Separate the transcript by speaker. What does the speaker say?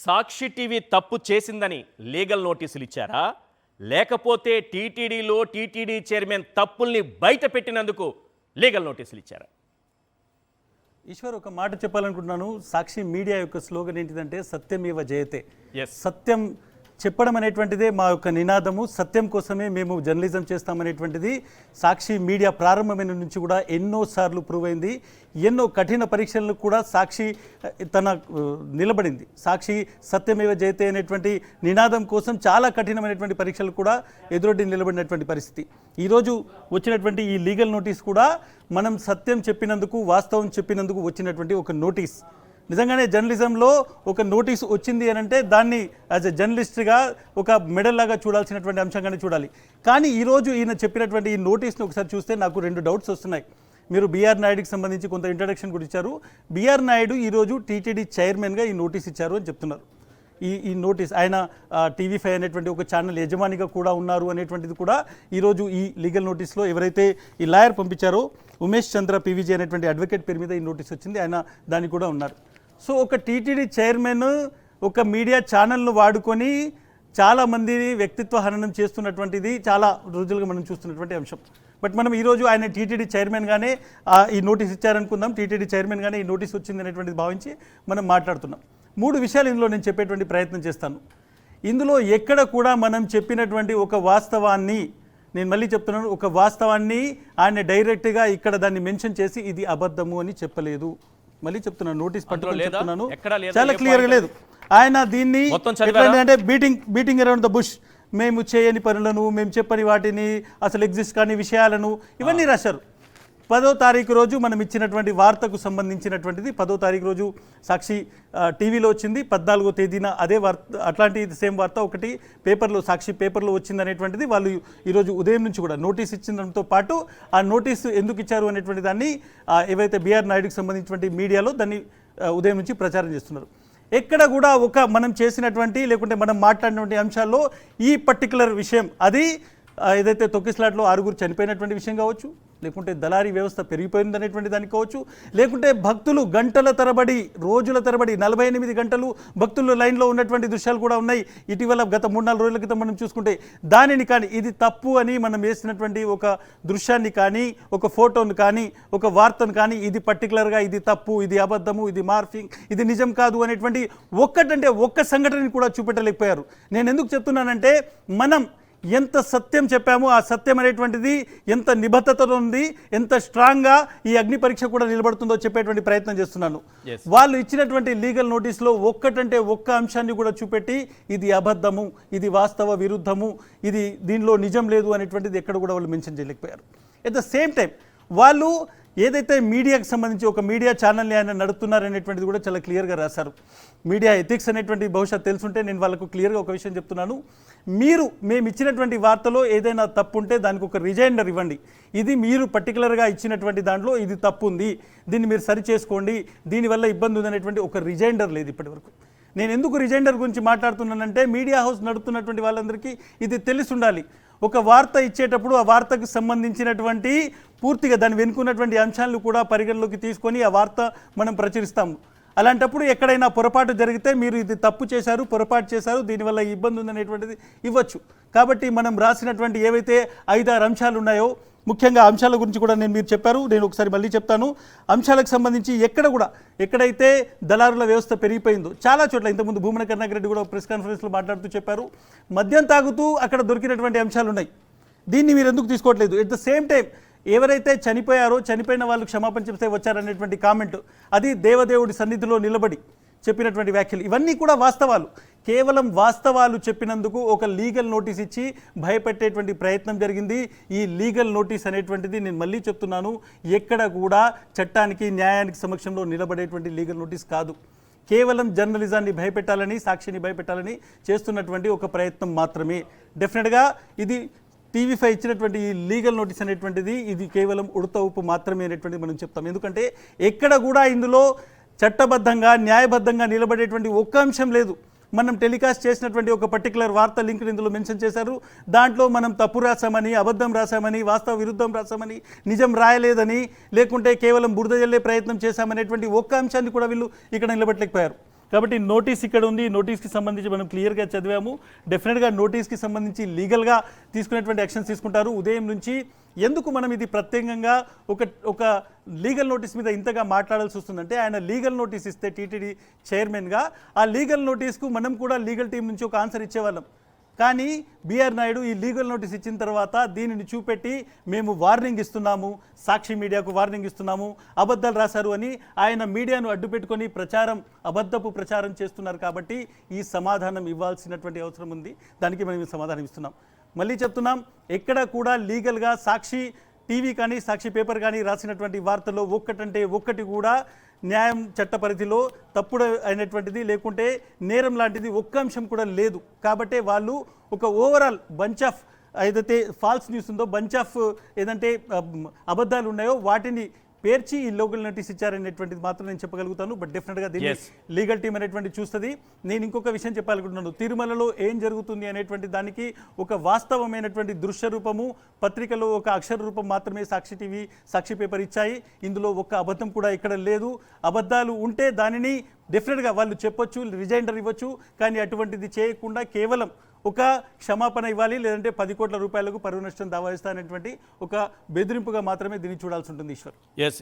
Speaker 1: సాక్షి TV తప్పు చేసిందని legal నోటీసులు ఇచ్చారా? లేకపోతే టీటీడీలో టీటీడీ చైర్మన్ తప్పుల్ని బయట పెట్టినందుకు లీగల్ నోటీసులు ఇచ్చారా?
Speaker 2: ఈశ్వర్, ఒక మాట చెప్పాలనుకుంటున్నాను. సాక్షి మీడియా యొక్క స్లోగన్ ఏంటిదంటే సత్యమేవ జయతే.
Speaker 1: ఎస్,
Speaker 2: సత్యం చెప్పడం అనేటువంటిదే మా యొక్క నినాదము. సత్యం కోసమే మేము జర్నలిజం చేస్తామనేటువంటిది సాక్షి మీడియా ప్రారంభమైన నుంచి కూడా ఎన్నోసార్లు ప్రూవ్ అయింది. ఎన్నో కఠిన పరీక్షలకు కూడా సాక్షి నిలబడింది. సాక్షి సత్యమేవ జయతే అనేటువంటి నినాదం కోసం చాలా కఠినమైనటువంటి పరీక్షలు కూడా ఎదురొడ్డి నిలబడినటువంటి పరిస్థితి. ఈరోజు వచ్చినటువంటి ఈ లీగల్ నోటీస్ కూడా మనం సత్యం చెప్పినందుకు, వాస్తవం చెప్పినందుకు వచ్చినటువంటి ఒక నోటీస్. నిజంగానే జర్నలిజంలో ఒక నోటీసు వచ్చింది అని అంటే దాన్ని యాజ్ ఎ జర్నలిస్ట్గా ఒక మెడల్ లాగా చూడాల్సినటువంటి అంశంగానే చూడాలి. కానీ ఈరోజు ఈయన చెప్పినటువంటి ఈ నోటీస్ని ఒకసారి చూస్తే నాకు రెండు డౌట్స్ వస్తున్నాయి. మీరు బీఆర్ నాయుడుకి సంబంధించి కొంత ఇంట్రడక్షన్ కూడా ఇచ్చారు. బీఆర్ నాయుడు ఈరోజు టీటీడీ చైర్మన్గా ఈ నోటీస్ ఇచ్చారు అని చెప్తున్నారు. ఈ నోటీస్ ఆయన TV5 అనేటువంటి ఒక ఛానల్ యజమానిగా కూడా ఉన్నారు అనేటువంటిది కూడా ఈరోజు ఈ లీగల్ నోటీస్లో ఎవరైతే ఈ లాయర్ పంపించారో ఉమేష్ చంద్ర PVJ అనేటువంటి అడ్వకేట్ పేరు మీద ఈ నోటీస్ వచ్చింది. ఆయన దానికి కూడా ఉన్నారు. సో ఒక టీటీడీ చైర్మన్ ఒక మీడియా ఛానల్ను వాడుకొని చాలామందిని వ్యక్తిత్వ హననం చేస్తున్నటువంటిది చాలా రోజులుగా మనం చూస్తున్నటువంటి అంశం. బట్ మనం ఈరోజు ఆయన టీటీడీ చైర్మన్గానే ఈ నోటీస్ ఇచ్చారనుకుందాం. టీటీడీ చైర్మన్గానే ఈ నోటీస్ వచ్చింది అనేటువంటిది భావించి మనం మాట్లాడుతున్నాం. 3 విషయాలు ఇందులో నేను చెప్పేటువంటి ప్రయత్నం చేస్తాను. ఇందులో ఎక్కడ కూడా మనం చెప్పినటువంటి ఒక వాస్తవాన్ని, నేను మళ్ళీ చెప్తున్నాను, ఒక వాస్తవాన్ని ఆయన డైరెక్ట్గా ఇక్కడ దాన్ని మెన్షన్ చేసి ఇది అబద్ధము అని చెప్పలేదు. మళ్ళీ చెప్తున్నాను, నోటీస్ పట్టుకొని చెప్తున్నాను, చాలా క్లియర్గా లేదు. ఆయన దీన్ని అంటే బీటింగ్ అరౌండ్ ద బుష్, మేము చేయని పనులను, మేము చెప్పని వాటిని, అసలు ఎగ్జిస్ట్ కాని విషయాలను ఇవన్నీ రాశారు. 10వ తారీఖు రోజు మనం ఇచ్చినటువంటి వార్తకు సంబంధించినటువంటిది 10వ తారీఖు రోజు సాక్షి టీవీలో వచ్చింది. 14వ తేదీన అదే వార్త, అట్లాంటి సేమ్ వార్త ఒకటి పేపర్లో, సాక్షి పేపర్లో వచ్చింది అనేటువంటిది వాళ్ళు ఈరోజు ఉదయం నుంచి కూడా నోటీస్ ఇచ్చిందంతో పాటు ఆ నోటీసు ఎందుకు ఇచ్చారు అనేటువంటి దాన్ని ఏవైతే బీఆర్ నాయుడుకి సంబంధించినటువంటి మీడియాలో దాన్ని ఉదయం నుంచి ప్రచారం చేస్తున్నారు. ఎక్కడ కూడా మనం చేసినటువంటి లేకుంటే మనం మాట్లాడినటువంటి అంశాల్లో ఈ పర్టికులర్ విషయం, అది ఏదైతే తొక్కిస్లాట్లో 6 చనిపోయినటువంటి విషయం కావచ్చు, లేకుంటే దళారీ వ్యవస్థ పెరిగిపోయింది అనేటువంటి దానికి కావచ్చు, లేకుంటే భక్తులు గంటల తరబడి, రోజుల తరబడి 48 గంటలు భక్తులు లైన్లో ఉన్నటువంటి దృశ్యాలు కూడా ఉన్నాయి. ఇటీవల గత 3-4 రోజుల క్రితం మనం చూసుకుంటే దానిని కానీ ఇది తప్పు అని మనం వేసినటువంటి ఒక దృశ్యాన్ని కానీ, ఒక ఫోటోను కానీ, ఒక వార్తను కానీ ఇది పర్టికులర్గా ఇది తప్పు, ఇది అబద్ధము, ఇది మార్ఫింగ్, ఇది నిజం కాదు అనేటువంటి ఒక్క సంఘటనని కూడా చూపెట్టలేకపోయారు. నేను ఎందుకు చెప్తున్నానంటే మనం ఎంత సత్యం చెప్పామో ఆ సత్యం అనేటువంటిది ఎంత నిబద్ధతతో ఉంది, ఎంత స్ట్రాంగ్గా ఈ అగ్ని పరీక్ష కూడా నిలబడుతుందో చెప్పేటువంటి ప్రయత్నం చేస్తున్నాను. వాళ్ళు ఇచ్చినటువంటి లీగల్ నోటీస్లో ఒక్క అంశాన్ని కూడా చూపెట్టి ఇది అబద్ధము, ఇది వాస్తవ విరుద్ధము, ఇది దీనిలో నిజం లేదు అనేటువంటిది ఎక్కడ కూడా వాళ్ళు మెన్షన్ చేయలేకపోయారు. ఎట్ ద సేమ్ టైం వాళ్ళు ఏదైతే మీడియాకి సంబంధించి ఒక మీడియా ఛానల్ని ఆయన నడుపుతున్నారనేటువంటిది కూడా చాలా క్లియర్గా రాశారు. మీడియా ఎథిక్స్ అనేటువంటి బహుశా తెలుసుంటే నేను వాళ్ళకు క్లియర్గా ఒక విషయం చెప్తున్నాను. మేము ఇచ్చినటువంటి వార్తలో ఏదైనా తప్పు ఉంటే దానికి ఒక రిజైండర్ ఇవ్వండి. ఇది మీరు పర్టికులర్గా ఇచ్చినటువంటి దాంట్లో ఇది తప్పు ఉంది, దీన్ని మీరు సరి చేసుకోండి, దీనివల్ల ఇబ్బంది ఉందనేటువంటి ఒక రిజైండర్ లేదు ఇప్పటివరకు. నేను ఎందుకు రిజైండర్ గురించి మాట్లాడుతున్నానంటే మీడియా హౌస్ నడుపుతున్నటువంటి వాళ్ళందరికీ ఇది తెలిసి ఉండాలి. ఒక వార్త ఇచ్చేటప్పుడు ఆ వార్తకు సంబంధించినటువంటి పూర్తిగా దాన్ని వెనుకున్నటువంటి అంశాలను కూడా పరిగణలోకి తీసుకొని ఆ వార్త మనం ప్రచురిస్తాము. అలాంటప్పుడు ఎక్కడైనా పొరపాటు జరిగితే మీరు ఇది తప్పు చేశారు, పొరపాటు చేశారు, దీనివల్ల ఇబ్బంది ఉందనేటువంటిది ఇవ్వచ్చు. కాబట్టి మనం రాసినటువంటి ఏవైతే 5-6 అంశాలు ఉన్నాయో, ముఖ్యంగా అంశాల గురించి కూడా మీరు చెప్పారు, నేను ఒకసారి మళ్ళీ చెప్తాను. అంశాలకు సంబంధించి ఎక్కడైతే దళారుల వ్యవస్థ పెరిగిపోయిందో చాలా చోట్ల, ఇంతకుముందు భూమన కరుణాకర్ కూడా ప్రెస్ కాన్ఫరెన్స్లో మాట్లాడుతూ చెప్పారు, మద్యం తాగుతూ అక్కడ దొరికినటువంటి అంశాలు ఉన్నాయి. దీన్ని మీరు ఎందుకు తీసుకోవట్లేదు? ఎట్ ద సేమ్ టైం ఎవరైతే చనిపోయారో, చనిపోయిన వాళ్ళు క్షమాపణ చెప్తే వచ్చారనేటువంటి కామెంట్, అది దేవదేవుడి సన్నిధిలో నిలబడి చెప్పినటువంటి వ్యాఖ్యలు, ఇవన్నీ కూడా వాస్తవాలు. కేవలం వాస్తవాలు చెప్పినందుకు ఒక లీగల్ నోటీస్ ఇచ్చి భయపెట్టేటువంటి ప్రయత్నం జరిగింది. ఈ లీగల్ నోటీస్ అనేటువంటిది నేను మళ్ళీ చెప్తున్నాను, ఎక్కడ కూడా చట్టానికి, న్యాయానికి సమక్షంలో నిలబడేటువంటి లీగల్ నోటీస్ కాదు. కేవలం జర్నలిజాన్ని భయపెట్టాలని, సాక్షిని భయపెట్టాలని చేస్తున్నటువంటి ఒక ప్రయత్నం మాత్రమే. డెఫినెట్గా ఇది TV5 ఇచ్చినటువంటి ఈ లీగల్ నోటీస్ అనేటువంటిది ఇది కేవలం ఉడత ఉప్పు మాత్రమే అనేటువంటిది మనం చెప్తాం. ఎందుకంటే ఎక్కడ కూడా ఇందులో చట్టబద్ధంగా, న్యాయబద్ధంగా నిలబడేటువంటి ఒక్క అంశం లేదు. మనం టెలికాస్ట్ చేసినటువంటి ఒక పర్టికులర్ వార్త లింక్ ఇందులో మెన్షన్ చేశారు. దాంట్లో మనం తప్పు రాసామని, అబద్ధం రాసామని, వాస్తవ విరుద్ధం రాసామని, నిజం రాయలేదని, లేకుంటే కేవలం బురద జల్లే ప్రయత్నం చేశామనేటువంటి ఒక్క అంశాన్ని కూడా వీళ్ళు ఇక్కడ నిలబెట్టలేకపోయారు. కాబట్టి నోటీస్ ఇక్కడ ఉంది. నోటీస్కి సంబంధించి మనం క్లియర్గా చదివాము. డెఫినెట్గా నోటీస్కి సంబంధించి లీగల్గా తీసుకునేటువంటి యాక్షన్స్ తీసుకుంటారు. ఉదయం నుంచి ఎందుకు మనం ఇది ప్రత్యేకంగా ఒక లీగల్ నోటీస్ మీద ఇంతగా మాట్లాడాల్సి వస్తుందంటే, ఆయన లీగల్ నోటీస్ ఇస్తే టీటీడీ చైర్మన్గా ఆ లీగల్ నోటీస్కు మనం కూడా లీగల్ టీం నుంచి ఒక ఆన్సర్ ఇచ్చేవాళ్ళం. కానీ బిఆర్ నాయుడు ఈ లీగల్ నోటీస్ ఇచ్చిన తర్వాత దీనిని చూపెట్టి మేము వార్నింగ్ ఇస్తున్నాము, సాక్షి మీడియాకు వార్నింగ్ ఇస్తున్నాము, అబద్ధాలు రాశారు అని ఆయన మీడియాను అడ్డుపెట్టుకొని అబద్ధపు ప్రచారం చేస్తున్నారు. కాబట్టి ఈ సమాధానం ఇవ్వాల్సినటువంటి అవసరం ఉంది. దానికి మనం ఈ సమాధానం ఇస్తున్నాం. మళ్ళీ చెప్తున్నాం, ఎక్కడ కూడా లీగల్గా సాక్షి టీవీ కానీ సాక్షి పేపర్ కానీ రాసినటువంటి వార్తల్లో ఒక్కటంటే ఒక్కటి కూడా న్యాయం చట్ట పరిధిలో తప్పుడు అయినటువంటిది లేకుంటే నేరం లాంటిది ఒక్క అంశం కూడా లేదు. కాబట్టి వాళ్ళు ఒక ఓవరాల్ బంచ్ ఆఫ్ ఏదైతే ఫాల్స్ న్యూస్ ఉందో, బంచ్ ఆఫ్ ఏదంటే అబద్ధాలు ఉన్నాయో వాటిని పేర్చి ఈ లీగల్ నోటీస్ ఇచ్చారనేటువంటిది మాత్రం నేను చెప్పగలుగుతాను. బట్ డెఫినెట్గా దీన్ని లీగల్ టీం అనేటువంటి చూస్తుంది. నేను ఇంకొక విషయం చెప్పాలనుకుంటున్నాను. తిరుమలలో ఏం జరుగుతుంది అనేటువంటి దానికి ఒక వాస్తవమైనటువంటి దృశ్య రూపము, పత్రికలో ఒక అక్షర రూపం మాత్రమే సాక్షి టీవీ సాక్షి పేపర్ ఇచ్చాయి. ఇందులో ఒక్క అబద్ధం కూడా ఇక్కడ లేదు. అబద్ధాలు ఉంటే దానిని డెఫినెట్గా వాళ్ళు చెప్పొచ్చు, రిజైండర్ ఇవ్వచ్చు. కానీ అటువంటిది చేయకుండా కేవలం ఒక క్షమాపణ ఇవ్వాలి, లేదంటే 10 కోట్ల రూపాయలకు పరువు నష్టం దావా ఇస్తాననేటువంటి ఒక బెదిరింపుగా మాత్రమే దీన్ని చూడాల్సి ఉంటుంది. ఈశ్వర్.
Speaker 1: ఎస్.